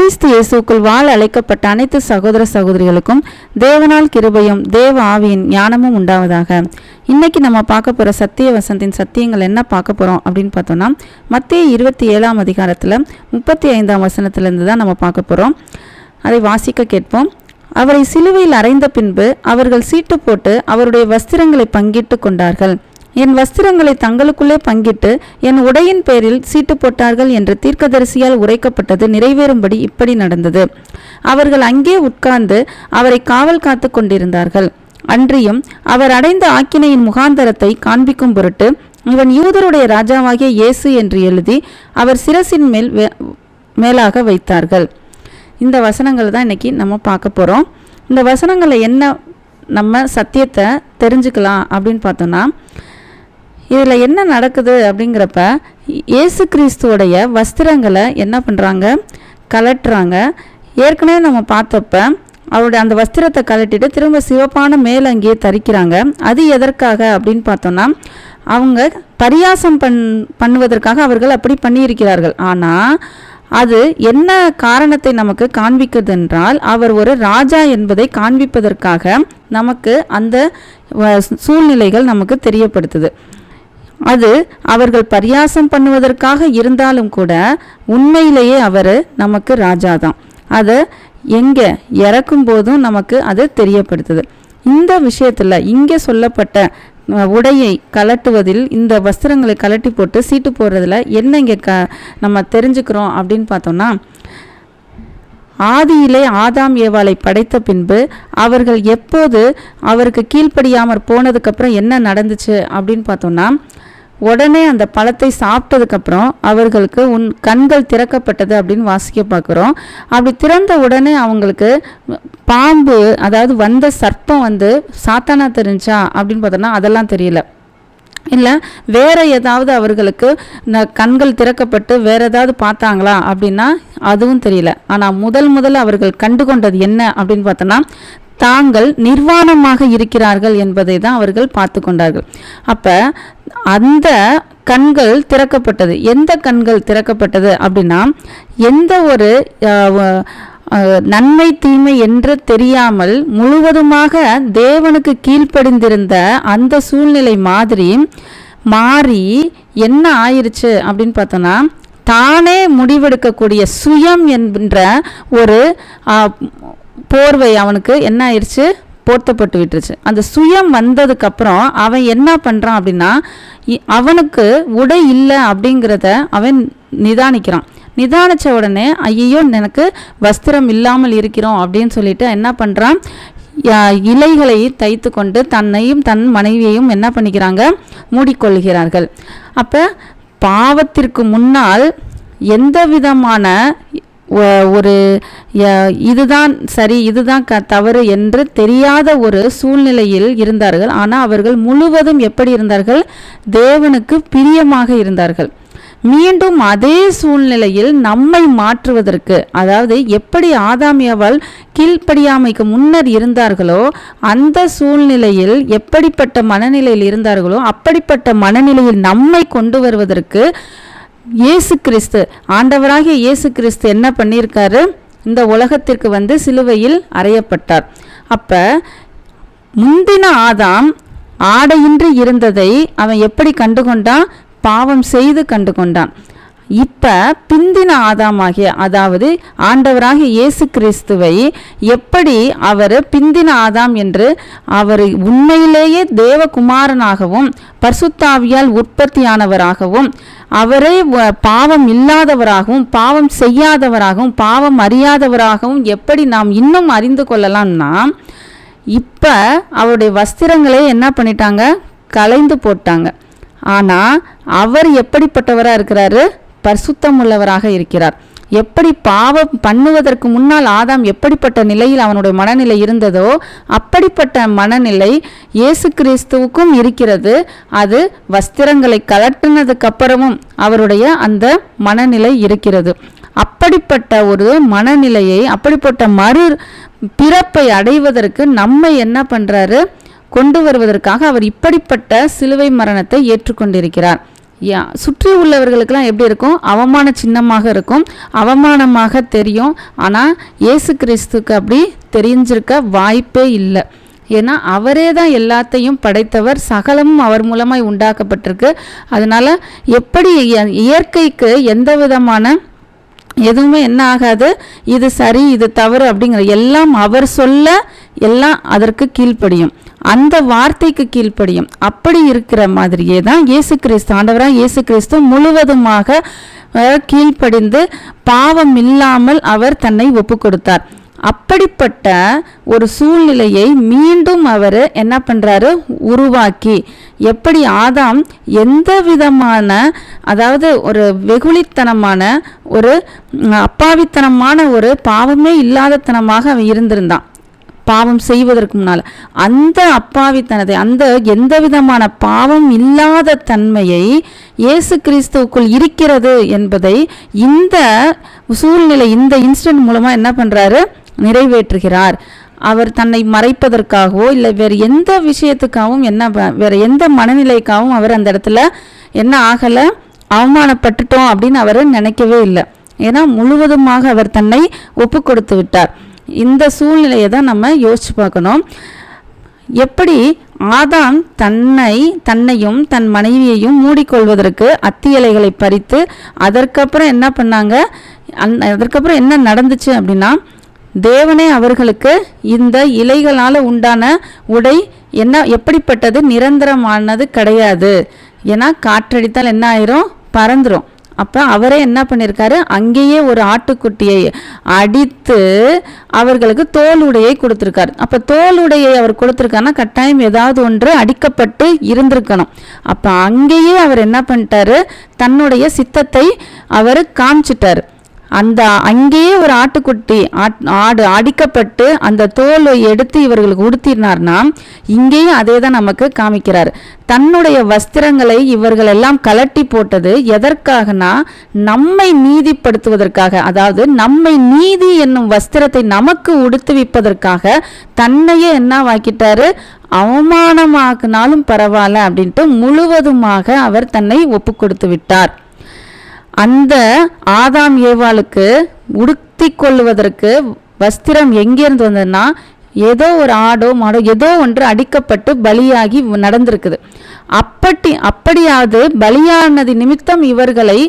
கிறிஸ்து இயேசுக்குள் வாழ அழைக்கப்பட்ட அனைத்து சகோதர சகோதரிகளுக்கும் தேவனால் கிருபையும் தேவ ஆவியின் ஞானமும் உண்டாவதாக. இன்னைக்கு நம்ம பார்க்க போகிற சத்திய வசனத்தின் சத்தியங்கள் என்ன பார்க்க போகிறோம் அப்படின்னு பார்த்தோம்னா, மத்தேயு 27ஆம் அதிகாரத்தில் 35ஆம் வசனத்திலிருந்து தான் நம்ம பார்க்க போகிறோம். அதை வாசிக்க கேட்போம். அவரை சிலுவையில் அறைந்த பின்பு அவர்கள் சீட்டு போட்டு அவருடைய வஸ்திரங்களை பங்கிட்டு கொண்டார்கள். என் வஸ்திரங்களை தங்களுக்குள்ளே பங்கிட்டு என் உடையின் பேரில் சீட்டு போட்டார்கள் என்று தீர்க்கதரிசியால் உரைக்கப்பட்டது நிறைவேறும்படி இப்படி நடந்தது. அவர்கள் அங்கே உட்கார்ந்து அவரை காவல் காத்து கொண்டிருந்தார்கள். அன்றியும் அவர் அடைந்த ஆக்கினையின் முகாந்தரத்தை காண்பிக்கும் பொருட்டு இவன் யூதருடைய ராஜாவாகிய இயேசு என்று எழுதி அவர் சிரசின் மேலாக வைத்தார்கள். இந்த வசனங்கள் தான் இன்னைக்கு நம்ம பார்க்க போகிறோம். இந்த வசனங்களை என்ன நம்ம சத்தியத்தை தெரிஞ்சுக்கலாம் அப்படின்னு பார்த்தோம்னா, இதில் என்ன நடக்குது அப்படிங்கிறப்ப இயேசு கிறிஸ்துவோடைய வஸ்திரங்களை என்ன பண்ணுறாங்க, கலட்டுறாங்க. ஏற்கனவே நம்ம பார்த்தப்ப அவருடைய அந்த வஸ்திரத்தை கலட்டிட்டு திரும்ப சிவப்பான மேலங்கியை தரிக்கிறாங்க. அது எதற்காக அப்படின்னு பார்த்தோம்னா, அவங்க பரியாசம் பண்ணுவதற்காக அவர்கள் அப்படி பண்ணியிருக்கிறார்கள். ஆனால் அது என்ன காரணத்தை நமக்கு காண்பிக்கிறது என்றால், அவர் ஒரு ராஜா என்பதை காண்பிப்பதற்காக நமக்கு அந்த சூழ்நிலைகள் நமக்கு தெரியப்படுத்துது. அது அவர்கள் பரியாசம் பண்ணுவதற்காக இருந்தாலும் கூட உண்மையிலேயே அவர் நமக்கு ராஜா தான். அதை எங்கே இறக்கும் போதும் நமக்கு அது தெரியப்படுத்துது. இந்த விஷயத்தில் இங்கே சொல்லப்பட்ட உடையை கலட்டுவதில், இந்த வஸ்திரங்களை கலட்டி போட்டு சீட்டு போடுறதுல என்ன இங்கே நம்ம தெரிஞ்சுக்கிறோம் அப்படின்னு பார்த்தோம்னா, ஆதியிலே ஆதாம் ஏவாளை படைத்த பின்பு அவர்கள் எப்போது அவருக்கு கீழ்ப்படியாமற் போனதுக்கப்புறம் என்ன நடந்துச்சு அப்படின்னு பார்த்தோம்னா, உடனே அந்த பழத்தை சாப்பிட்டதுக்கப்புறம் அவர்களுக்கு கண்கள் திறக்கப்பட்டது அப்படின்னு வாசிக்க பார்க்குறோம். அப்படி திறந்த உடனே அவங்களுக்கு பாம்பு, அதாவது வந்த சர்ப்பம் சாத்தானா தெரிஞ்சா அப்படின்னு பார்த்தோன்னா அதெல்லாம் தெரியல. இல்லை வேற ஏதாவது அவர்களுக்கு கண்கள் திறக்கப்பட்டு வேற ஏதாவது பார்த்தாங்களா அப்படின்னா அதுவும் தெரியல. ஆனால் முதல் அவர்கள் கண்டு கொண்டது என்ன அப்படின்னு பார்த்தோன்னா, தாங்கள் நிர்வாணமாக இருக்கிறார்கள் என்பதை தான் அவர்கள் பார்த்து கொண்டார்கள். அப்போ அந்த கண்கள் திறக்கப்பட்டது. எந்த கண்கள் திறக்கப்பட்டது அப்படின்னா, எந்த ஒரு நன்மை தீமை என்று தெரியாமல் முழுவதுமாக தேவனுக்கு கீழ்ப்படிந்திருந்த அந்த சூழ்நிலை மாறி என்ன ஆயிருச்சு அப்படின்னு பார்த்தோன்னா, தானே முடிவெடுக்கக்கூடிய சுயம் என்கின்ற ஒரு போர்வை அவனுக்கு என்ன ஆயிடுச்சு, போர்த்தப்பட்டு விட்டுருச்சு. அந்த சுயம் வந்ததுக்கப்புறம் அவன் என்ன பண்ணுறான் அப்படின்னா, அவனுக்கு உடை இல்லை அப்படிங்கிறத அவன் நிதானிக்கிறான். நிதானித்த உடனே ஐயோ எனக்கு வஸ்திரம் இல்லாமல் இருக்கிறோம் அப்படின்னு சொல்லிட்டு என்ன பண்ணுறான், இலைகளை தைத்து கொண்டு தன்னையும் தன் மனைவியையும் என்ன பண்ணிக்கிறாங்க, மூடிக்கொள்கிறார்கள். அப்போ பாவத்திற்கு முன்னால் எந்த விதமான ஒரு இதுதான் சரி இதுதான் தவறு என்று தெரியாத ஒரு சூழ்நிலையில் இருந்தார்கள். ஆனால் அவர்கள் முழுவதும் எப்படி இருந்தார்கள், தேவனுக்கு பிரியமாக இருந்தார்கள். மீண்டும் அதே சூழ்நிலையில் நம்மை மாற்றுவதற்கு, அதாவது எப்படி ஆதாம் ஏவாள் கீழ்ப்படியாமைக்கு முன்னர் இருந்தார்களோ அந்த சூழ்நிலையில் எப்படிப்பட்ட மனநிலையில் இருந்தார்களோ அப்படிப்பட்ட மனநிலையில் நம்மை கொண்டு வருவதற்கு இயேசு கிறிஸ்து, ஆண்டவராகிய இயேசு கிறிஸ்து என்ன பண்ணியிருக்காரு, இந்த உலகத்திற்கு சிலுவையில் அறையப்பட்டார். அப்போ முந்தின ஆதாம் ஆடையின்றி இருந்ததை அவன் எப்படி கண்டுகொண்டான், பாவம் செய்து கண்டுகொண்டான். இப்போ பிந்தின ஆதாமாகிய, அதாவது ஆண்டவராகிய இயேசு கிறிஸ்துவை எப்படி அவர் பிந்தின ஆதாம் என்று, அவர் உண்மையிலேயே தேவகுமாரனாகவும் பரிசுத்தாவியால் உற்பத்தியானவராகவும் அவரே பாவம் இல்லாதவராகவும் பாவம் செய்யாதவராகவும் பாவம் அறியாதவராகவும் எப்படி நாம் இன்னும் அறிந்து கொள்ளலாம்னா, இப்போ அவருடைய வஸ்திரங்களே என்ன பண்ணிட்டாங்க, களைந்து போட்டாங்க. ஆனால் அவர் எப்படிப்பட்டவராக இருக்கிறாரு, பரிசுத்தம் உள்ளவராக இருக்கிறார். எப்படி பாவம் பண்ணுவதற்கு முன்னால் ஆதாம் எப்படிப்பட்ட நிலையில் அவனுடைய மனநிலை இருந்ததோ அப்படிப்பட்ட மனநிலை இயேசு கிறிஸ்துவுக்கும் இருக்கிறது. அது வஸ்திரங்களை கலட்டினதுக்கு அப்புறமும் அவருடைய அந்த மனநிலை இருக்கிறது. அப்படிப்பட்ட ஒரு மனநிலையை, அப்படிப்பட்ட மறு பிறப்பை அடைவதற்கு நம்மை என்ன பண்றாரு, கொண்டு வருவதற்காக அவர் இப்படிப்பட்ட சிலுவை மரணத்தை ஏற்றுக்கொண்டிருக்கிறார். சுற்றி உள்ளவர்களுக்கெல்லாம் எப்படி இருக்கும்? அவமான சின்னமாக இருக்கும், அவமானமாக தெரியும். ஆனால் இயேசு கிறிஸ்துக்கு அப்படி தெரிஞ்சிருக்க வாய்ப்பே இல்லை. ஏன்னா அவரே தான் எல்லாத்தையும் படைத்தவர், சகலமும் அவர் மூலமாய் உண்டாக்கப்பட்டிருக்கு. அதனால எப்படி இயற்கைக்கு எந்த விதமான எதுவுமே என்ன ஆகாது, இது சரி இது தவறு அப்படிங்கிற எல்லாம் அவர் சொல்ல எல்லாம் அதற்கு கீழ்ப்படியும், அந்த வார்த்தைக்கு கீழ்ப்படியும். அப்படி இருக்கிற மாதிரியே தான் இயேசு கிறிஸ்து, ஆண்டவராக இயேசு கிறிஸ்து முழுவதுமாக கீழ்ப்படிந்து பாவம் இல்லாமல் அவர் தன்னை ஒப்பு கொடுத்தார். அப்படிப்பட்ட ஒரு சூழ்நிலையை மீண்டும் அவர் என்ன பண்ணுறாரு, உருவாக்கி, எப்படி ஆதாம் எந்த விதமான அதாவது ஒரு வெகுளித்தனமான ஒரு அப்பாவித்தனமான ஒரு பாவமே இல்லாதத்தனமாக அவன் இருந்திருந்தான் பாவம் செய்வதற்கு முன்னால். அந்த அப்பாவித்தனத்தை, அந்த எந்த விதமான பாவம் இல்லாத தன்மையை இயேசு கிறிஸ்துவுக்குள் இருக்கிறது என்பதை இந்த சூழ்நிலை, இந்த இன்சிடென்ட் மூலமாக என்ன பண்ணுறாரு, நிறைவேற்றுகிறார். அவர் தன்னை மறைப்பதற்காகவோ இல்லை வேறு எந்த விஷயத்துக்காகவும் வேறு எந்த மனநிலைக்காகவும் அவர் அந்த இடத்துல என்ன ஆகலை, அவமானப்பட்டுட்டோம் அப்படின்னு அவர் நினைக்கவே இல்லை. ஏன்னா முழுவதுமாக அவர் தன்னை ஒப்பு கொடுத்து விட்டார். இந்த சூழ்நிலையை தான் நம்ம யோசிச்சு பார்க்கணும். எப்படி ஆதாம் தன்னையும் தன் மனைவியையும் மூடிக்கொள்வதற்கு அத்தி இலைகளை பறித்து அதற்கப்புறம் என்ன பண்ணாங்க, அதற்கப்புறம் என்ன நடந்துச்சு அப்படின்னா, தேவனே அவர்களுக்கு இந்த இலைகளால் உண்டான உடை எப்படிப்பட்டது, நிரந்தரமானது கிடையாது. ஏன்னா காற்றடித்தால் என்ன ஆயிரும், பறந்துடும். அப்போ அவரே என்ன பண்ணியிருக்காரு, அங்கேயே ஒரு ஆட்டுக்குட்டியை அடித்து அவர்களுக்கு தோலுடையை கொடுத்துருக்காரு. அப்போ தோலுடையை அவர் கொடுத்துருக்காருன்னா கட்டாயம் ஏதாவது ஒன்று அடிக்கப்பட்டு இருந்திருக்கணும். அப்போ அங்கேயே அவர் என்ன பண்ணிட்டாரு, தன்னுடைய சித்தத்தை அவர் காமிச்சிட்டார். அங்கேயே ஒரு ஆட்டுக்குட்டி ஆடு அடிக்கப்பட்டு அந்த தோலை எடுத்து இவர்களுக்கு உடுத்தினார்னா இங்கேயும் அதே தான் நமக்கு காமிக்கிறார். தன்னுடைய வஸ்திரங்களை இவர்கள் எல்லாம் கலட்டி போட்டது எதற்காகனா, நம்மை நீதிப்படுத்துவதற்காக. அதாவது நம்மை நீதி என்னும் வஸ்திரத்தை நமக்கு உடுத்துவிப்பதற்காக தன்னையே என்ன வாக்கிட்டாரு, அவமானமாக்கினாலும் பரவாயில்ல அப்படின்ட்டு முழுவதுமாக அவர் தன்னை ஒப்பு கொடுத்து விட்டார். அந்த ஆதாம் ஏவாளுக்கு உடுத்தி கொள்வதற்கு வஸ்திரம் எங்கேருந்து வந்ததுன்னா, ஏதோ ஒரு ஆடோ மாடோ ஏதோ ஒன்று அடிக்கப்பட்டு பலியாகி நடந்திருக்குது. அப்படியாவது பலியானது நிமித்தம் இவர்களை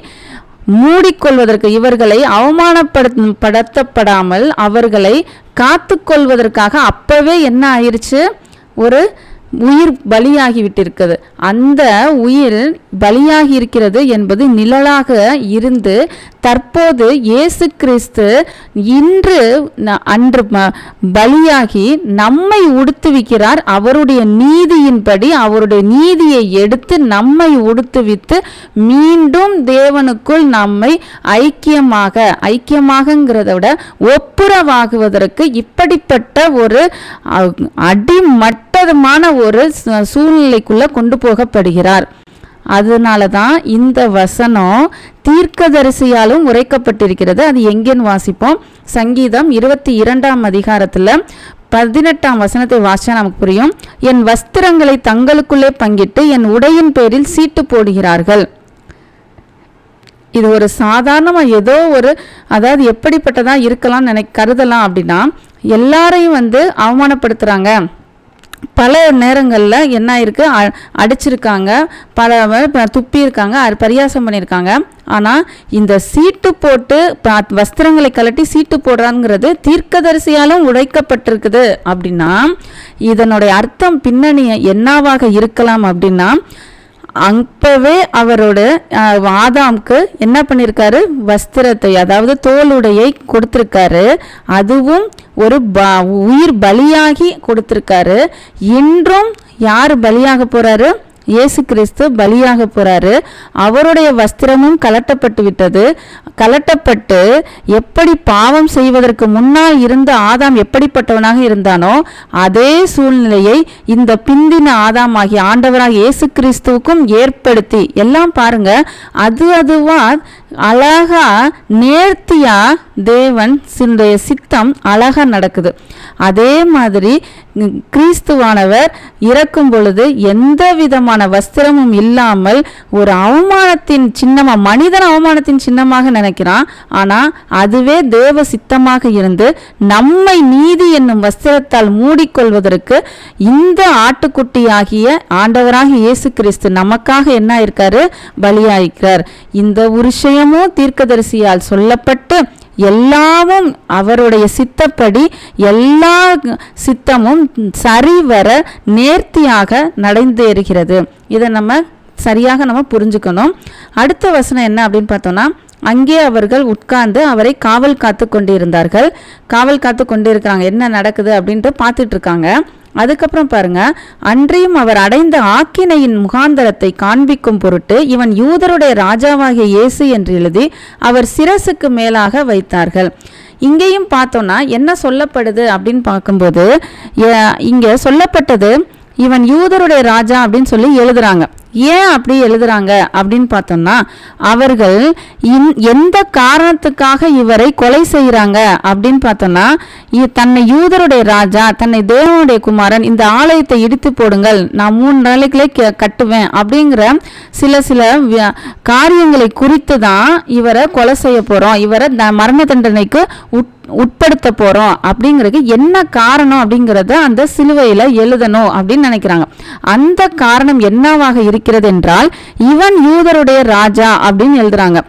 மூடிக்கொள்வதற்கு, இவர்களை அவமானப்படுத்தப்படாமல் அவர்களை காத்து கொள்வதற்காக அப்பவே என்ன ஆயிடுச்சு, ஒரு உயிர் பலியாகி விட்டிருக்குது. அந்த உயிர் பலியாகி இருக்கிறது என்பது நிழலாக இருந்து தற்போது இயேசு கிறிஸ்து அன்று பலியாகி நம்மை உடுத்துவிக்கிறார். அவருடைய நீதியின்படி அவருடைய நீதியை எடுத்து நம்மை உடுத்துவித்து மீண்டும் தேவனுக்குள் நம்மை ஐக்கியமாகங்கிறத விட ஒப்புரவாகுவதற்கு இப்படிப்பட்ட ஒரு அடிமட்டமான ஒரு சூழ்நிலைக்குள்ள கொண்டு போகப்படுகிறார். அதனால தான் இந்த வசனம் தீர்க்கதரிசியாலும் உரைக்கப்பட்டிருக்கிறது. அது எங்கேன்னு வாசிப்போம். சங்கீதம் 22ஆம் அதிகாரத்தில் 18ஆம் வசனத்தை வாசிச்சா நமக்கு புரியும். என் வஸ்திரங்களை தங்களுக்குள்ளே பங்கிட்டு என் உடையின் பேரில் சீட்டு போடுகிறார்கள். இது ஒரு சாதாரணமாக ஏதோ ஒரு, அதாவது எப்படிப்பட்டதா இருக்கலாம் கருதலாம் அப்படின்னா, எல்லாரையும் அவமானப்படுத்துகிறாங்க. பல நேரங்களில் என்ன இருக்கு, அடிச்சிருக்காங்க, பல துப்பியிருக்காங்க, பரியாசம் பண்ணியிருக்காங்க. ஆனால் இந்த சீட்டு போட்டு வஸ்திரங்களை கலட்டி சீட்டு போடுறாங்கிறது தீர்க்கதரிசியாலும் உடைக்கப்பட்டிருக்குது. அப்படின்னா இதனுடைய அர்த்தம் பின்னணி என்னவாக இருக்கலாம் அப்படின்னா, அப்பவே அவரோட ஆதாம்க்கு என்ன பண்ணியிருக்காரு, வஸ்திரத்தை அதாவது தோலுடையை கொடுத்துருக்காரு. அதுவும் ஒரு உயிர் பலியாகி கொடுத்துருக்காரு. இன்றும் யார் பலியாக போறாரு, இயேசு கிறிஸ்து பலியாக போறாரு. அவருடைய வஸ்திரமும் கலட்டப்பட்டு விட்டது. கலட்டப்பட்டு எப்படி பாவம் செய்வதற்கு முன்னால் இருந்த ஆதாம் எப்படிப்பட்டவனாக இருந்தானோ அதே சூழ்நிலையை இந்த பிந்தின ஆதாம் ஆகிய ஆண்டவராக இயேசு கிறிஸ்துவுக்கும் ஏற்படுத்தி, எல்லாம் பாருங்க, அதுவா அழகா நேர்த்தியா தேவன் சித்தம் அழகா நடக்குது. அதே மாதிரி கிறிஸ்துவானவர் இறக்கும் பொழுது எந்த விதமான வஸ்திரமும் இல்லாமல் ஒரு அவமானத்தின் சின்னமா, மனிதன் அவமானத்தின் சின்னமாக நினைக்கிறான். ஆனா அதுவே தேவ சித்தமாக இருந்து நம்மை நீதி என்னும் வஸ்திரத்தால் மூடிக்கொள்வதற்கு இந்த ஆட்டுக்குட்டியாகிய ஆண்டவராகிய இயேசு கிறிஸ்து நமக்காக என்ன இருக்காரு, பலியாயிருக்கிறார். இந்த ஒரு விஷயமும் தீர்க்கதரிசியால் சொல்லப்பட்டு எல்லாமும் அவருடைய சித்தப்படி எல்லா சித்தமும் சரிவர நேர்த்தியாக நடந்தேறுகிறது. இதை நம்ம சரியாக நம்ம புரிஞ்சுக்கணும். அடுத்த வசனம் என்ன அப்படின்னு பார்த்தோம்னா, அங்கே அவர்கள் உட்கார்ந்து அவரை காவல் காத்து கொண்டிருந்தார்கள். காவல் காத்து கொண்டிருக்கிறாங்க, என்ன நடக்குது அப்படின்ட்டு பார்த்துட்டு இருக்காங்க. அதுக்கப்புறம் பாருங்க, அன்றியும் அவர் அடைந்த ஆக்கினையின் முகாந்தரத்தை காண்பிக்கும் பொருட்டு இவன் யூதருடைய ராஜாவாகிய இயேசு என்று எழுதி அவர் சிரசுக்கு மேலாக வைத்தார்கள். இங்கேயும் பார்த்தோம்னா என்ன சொல்லப்படுது அப்படின்னு பார்க்கும்போது, இங்க சொல்லப்பட்டது இவன் யூதருடைய ராஜா அப்படின்னு சொல்லி எழுதுறாங்க. ஏன் அப்படி எழுதுறாங்க அப்படின்னு பார்த்தோம்னா, அவர்கள் எந்த காரணத்துக்காக இவரை கொலை செய்யறாங்க அப்படின்னு பார்த்தோம்னா, தன்னை யூதருடைய ராஜா, தன்னை தேவனுடைய குமாரன், இந்த ஆலயத்தை இடித்து போடுங்கள், நான் 3 நாளைக்குள்ளே கட்டுவேன் அப்படிங்கிற சில காரியங்களை குறித்து தான் இவரை கொலை செய்ய போறோம், இவரை மரண தண்டனைக்கு உட்படுத்த போறோம் அப்படிங்கிறது என்ன காரணம் அப்படிங்கிறத அந்த சிலுவையில எழுதணும் அப்படின்னு நினைக்கிறாங்க. அந்த காரணம் என்னவாக இருக்கிறது என்றால், இவன் யூதருடைய ராஜா அப்படின்னு எழுதுறாங்க.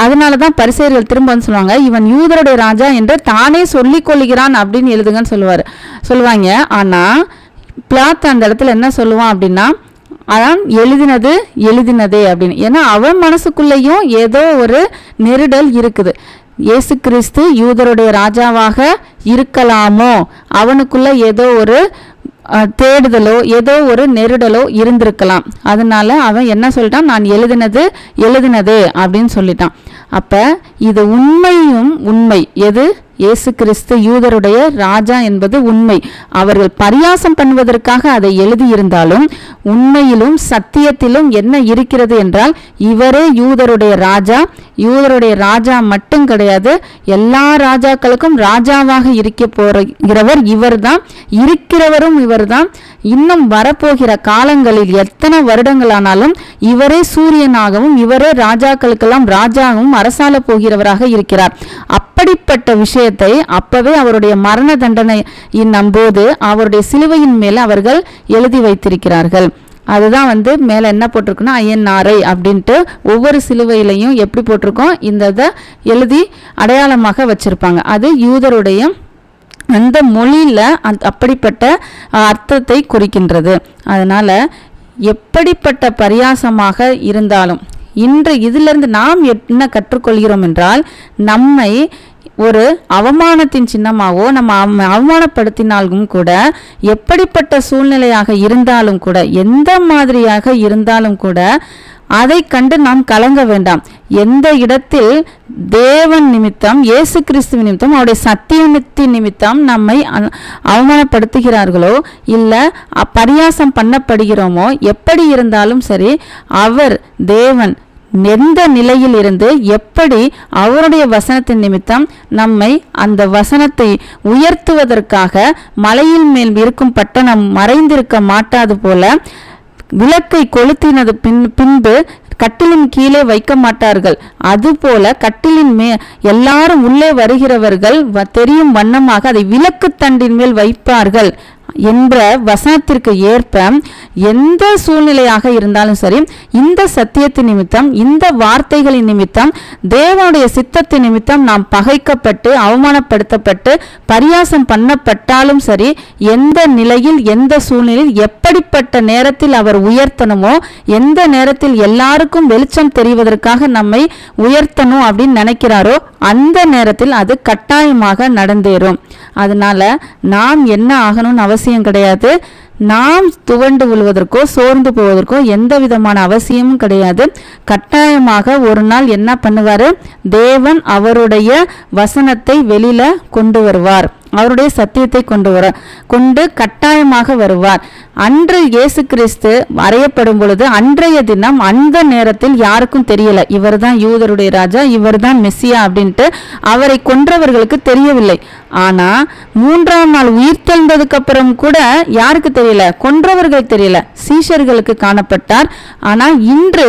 அதனாலதான் பரிசேயர்கள் திரும்ப சொல்லுவாங்க, இவன் யூதருடைய ராஜா என்று தானே சொல்லிக் கொள்கிறான் அப்படின்னு எழுதுங்கன்னு சொல்லுவாங்க. ஆனா பிளாத் அந்த இடத்துல என்ன சொல்லுவான் அப்படின்னா, அதான் எழுதினதே அப்படின்னு. ஏன்னா அவன் மனசுக்குள்ளேயும் ஏதோ ஒரு நெருடல் இருக்குது. இயேசு கிறிஸ்து யூதருடைய ராஜாவாக இருக்கலாமோ, அவனுக்குள்ள ஏதோ ஒரு தேடுதலோ ஏதோ ஒரு நெருடலோ இருந்திருக்கலாம். அதனால அவன் என்ன சொல்லிட்டான், நான் எழுதினதே அப்படின்னு சொல்லிட்டான். அப்ப இது உண்மை. எது? இயேசு கிறிஸ்து யூதருடைய ராஜா என்பது உண்மை. அவர்கள் பரியாசம் பண்ணுவதற்காக அதை எழுதியிருந்தாலும் உண்மையிலும் சத்தியத்திலும் என்ன இருக்கிறது என்றால், இவரே யூதருடைய ராஜா மட்டும் கிடையாது, எல்லா ராஜாக்களுக்கும் ராஜாவாக இருக்க போகிறவர் இவர்தான், இருக்கிறவரும் இவர்தான். இன்னும் வரப்போகிற காலங்களில் எத்தனை வருடங்களானாலும் இவரே சூரியனாகவும் இவரே ராஜாக்களுக்கெல்லாம் ராஜாவும் அரசாள போகிறவராக இருக்கிறார். அப்படிப்பட்ட விஷயத்தை அப்பவே அவருடைய மரண தண்டனையின் நம்போது அவருடைய சிலுவையின் மேல அவர்கள் எழுதி வைத்திருக்கிறார்கள். அதுதான் மேல என்ன போட்டிருக்குன்னா INRI அப்படின்ட்டு ஒவ்வொரு சிலுவையிலையும் எப்படி போட்டிருக்கோம், இந்த எழுதி அடையாளமாக வச்சிருப்பாங்க. அது யூதருடைய அந்த மொழியில அப்படிப்பட்ட அர்த்தத்தை குறிக்கின்றது. அதனால எப்படிப்பட்ட பரியாசமாக இருந்தாலும் இன்று இதிலிருந்து நாம் என்ன கற்றுக்கொள்கிறோம் என்றால், நம்மை ஒரு அவமானத்தின் சின்னமாவோ நம்ம அவமானப்படுத்தினாலும் கூட, எப்படிப்பட்ட சூழ்நிலையாக இருந்தாலும் கூட, எந்த மாதிரியாக இருந்தாலும் கூட அதை கண்டு நாம் கலங்க வேண்டாம். எந்த இடத்தில் தேவன் நிமித்தம், இயேசு கிறிஸ்து நிமித்தம், அவருடைய சத்தியத்தின் நிமித்தம் நம்மை அவமானப்படுத்துகிறார்களோ இல்லை பரியாசம் பண்ணப்படுகிறோமோ, எப்படி இருந்தாலும் சரி, அவர் தேவன் எந்த நிலையில் இருந்து எப்படி அவருடைய வசனத்தின் நிமித்தம் நம்மை அந்த வசனத்தை உயர்த்துவதற்காக மலையின் மேல் இருக்கும் பட்டணம் மறைந்திருக்க மாட்டாது போல விளக்கை கொளுத்தினது பின்பு கட்டிலின் கீழே வைக்க மாட்டார்கள். அதுபோல கட்டிலின் எல்லாரும் உள்ளே வருகிறவர்கள் தெரியும் வண்ணமாக அதை விளக்கு தண்டின் மேல் வைப்பார்கள் என்ற வசனத்திற்கு ஏற்ப எந்த சூழ்நிலையாக இருந்தாலும் சரி, இந்த சத்தியத்தின் நிமித்தம், இந்த வார்த்தைகளின் நிமித்தம், தேவனுடைய சித்தத்தின் நிமித்தம் நாம் பகைக்கப்பட்டு அவமானப்படுத்தப்பட்டு பரியாசம் பண்ணப்பட்டாலும் சரி, எந்த நிலையில் எந்த சூழ்நிலையில் எப்படிப்பட்ட நேரத்தில் அவர் உயர்த்தணுமோ, எந்த நேரத்தில் எல்லாருக்கும் வெளிச்சம் தெரிவதற்காக நம்மை உயர்த்தணும் அப்படின்னு நினைக்கிறாரோ அந்த நேரத்தில் அது கட்டாயமாக நடந்தேறும். அதனால நாம் என்ன ஆகணும்னு அவசியம் கிடையாது. நாம் துவண்டு விழுவதற்கோ சோர்ந்து போவதற்கோ எந்த விதமான அவசியமும் கிடையாது. கட்டாயமாக ஒரு நாள் என்ன பண்ணுவாரு, தேவன் அவருடைய வசனத்தை வெளியில கொண்டு வருவார். அவருடைய சத்தியத்தை கொண்டு கட்டாயமாக வருவார். அன்று இயேசு கிறிஸ்து அறையப்படும் பொழுது அன்றைய தினம் அந்த நேரத்தில் யாருக்கும் தெரியல இவர்தான் யூதருடைய ராஜா, இவர்தான் மெஸ்ஸியா அப்படின்ட்டு. அவரை கொன்றவர்களுக்கு தெரியவில்லை. ஆனா 3ஆம் நாள் உயிர்த்தெழுந்ததுக்கு அப்புறம் கூட யாருக்கு தெரியல? கொன்றவர்கள் தெரியல, சீஷர்களுக்கு காணப்பட்டார். ஆனா இன்று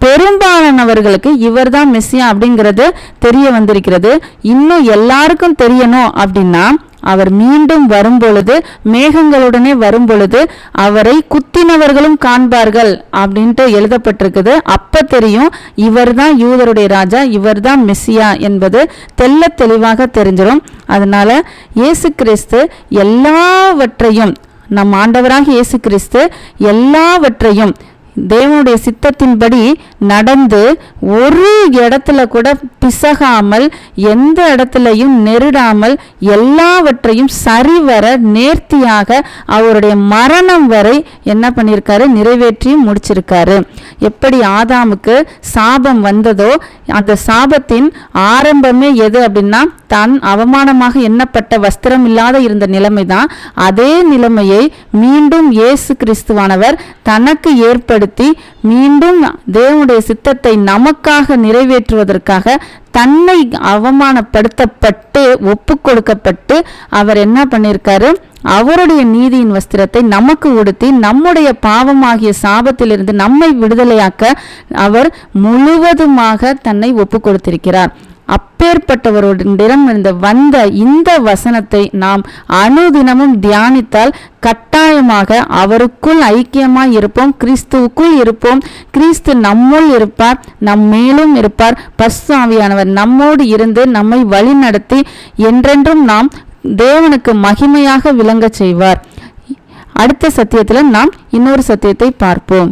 பெரும்பாலானவர்களுக்கு இவர்தான் மெஸ்ஸியா அப்படிங்கிறது தெரிய வந்திருக்கிறது. இன்னும் எல்லாருக்கும் தெரியணும் அப்படின்னா அவர் மீண்டும் வரும்பொழுது, மேகங்களுடனே வரும்பொழுது அவரை குத்தினவர்களும் காண்பார்கள் அப்படின்ட்டு எழுதப்பட்டிருக்குது. அப்ப தெரியும் இவர்தான் யூதருடைய ராஜா, இவர்தான் மெஸ்ஸியா என்பது தெள்ள தெளிவாக தெரிஞ்சிடும். அதனால இயேசு கிறிஸ்து எல்லாவற்றையும், நம் ஆண்டவராக இயேசு கிறிஸ்து எல்லாவற்றையும் தேவனுடைய சித்தத்தின்படி நடந்து ஒரு இடத்துல கூட பிசகாமல், எந்த இடத்துலையும் நெருடாமல், எல்லாவற்றையும் சரிவர நேர்த்தியாக அவருடைய மரணம் வரை என்ன பண்ணியிருக்காரு? நிறைவேற்றி முடிச்சிருக்காரு. எப்படி ஆதாமுக்கு சாபம் வந்ததோ அந்த சாபத்தின் ஆரம்பமே எது அப்படின்னா தான் அவமானமாக எண்ணப்பட்ட வஸ்திரம் இல்லாத இருந்த நிலைமைதான். அதே நிலைமையை மீண்டும் இயேசு கிறிஸ்துவானவர் தனக்கு ஏற்படுத்தி மீண்டும் தேவனுடைய சித்தத்தை நமக்காக நிறைவேற்றுவதற்காக தன்னை அவமானப்படுத்தப்பட்டு ஒப்பு கொடுக்கப்பட்டு அவர் என்ன பண்ணியிருக்காரு? அவருடைய நீதியின் வஸ்திரத்தை நமக்கு உடுத்தி நம்முடைய பாவமாகிய சாபத்திலிருந்து நம்மை விடுதலையாக்க அவர் முழுவதுமாக தன்னை ஒப்பு கொடுத்திருக்கிறார். அப்பேற்பட்டவருடன் வந்த இந்த வசனத்தை நாம் அனுதினமும் தியானித்தால் கட்டாயமாக அவருக்குள் ஐக்கியமாய் இருப்போம், கிறிஸ்துவுக்குள் இருப்போம். கிறிஸ்து நம்முள் இருப்பார், நம் மேலும் இருப்பார். பரிசுத்த ஆவியானவர் நம்மோடு இருந்து நம்மை வழி நடத்தி என்றென்றும் நாம் தேவனுக்கு மகிமையாக விளங்க செய்வார். அடுத்த சத்தியத்தில் நாம் இன்னொரு சத்தியத்தை பார்ப்போம்.